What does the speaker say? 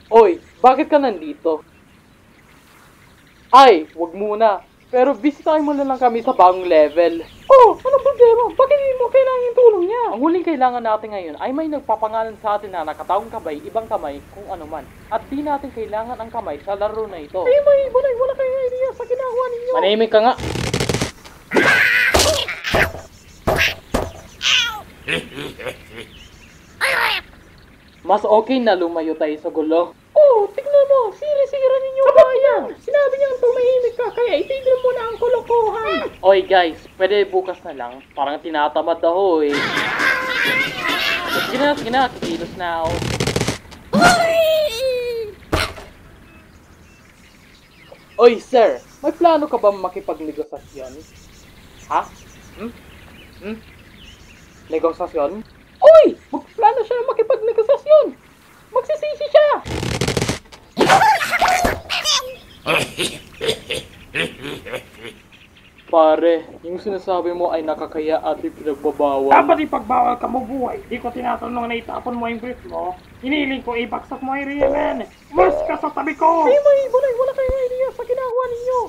Oy, bakit ka nandito? Ay, wag muna. Pero bisitahin mo na lang kami sa bagong level. Oh, anong problema? Bakit hindi mo kailangan yung tulong niya? Ang huling kailangan natin ngayon ay may nagpapangalan sa atin na nakataong kamay, ibang kamay, kung ano man. At di natin kailangan ang kamay sa laro na ito. Ay, wala kayong idea sa ginagawa ninyo. Manahimik ka nga. Mas okay na lumayo tayo sa gulo. Oh, tignan mo, sira ninyo bayan. Sinabi niyang tumahimik ka, kaya itigil mo na ang kolokohan. Oy guys, pwede bukas na lang. Parang tinatamad ako eh. Sige na, kikilos na ako. Oy sir, may plano ka ba makipagnegosasyon? Ha? Negosasyon? Oy! Magplano siya makipagnegosasyon! Magsisisi siya! Pare, yung sinasabi mo ay nakakaya at pinagbabawal. Dapat ipagbawal ka mo buhay. Di ko tinatanong na itapon mo yung brief mo. Hiniling ko ibaksak mo yung riyan. Mas ka sa tabi ko! Ay, wala kayong idea sa ginagawa ninyo!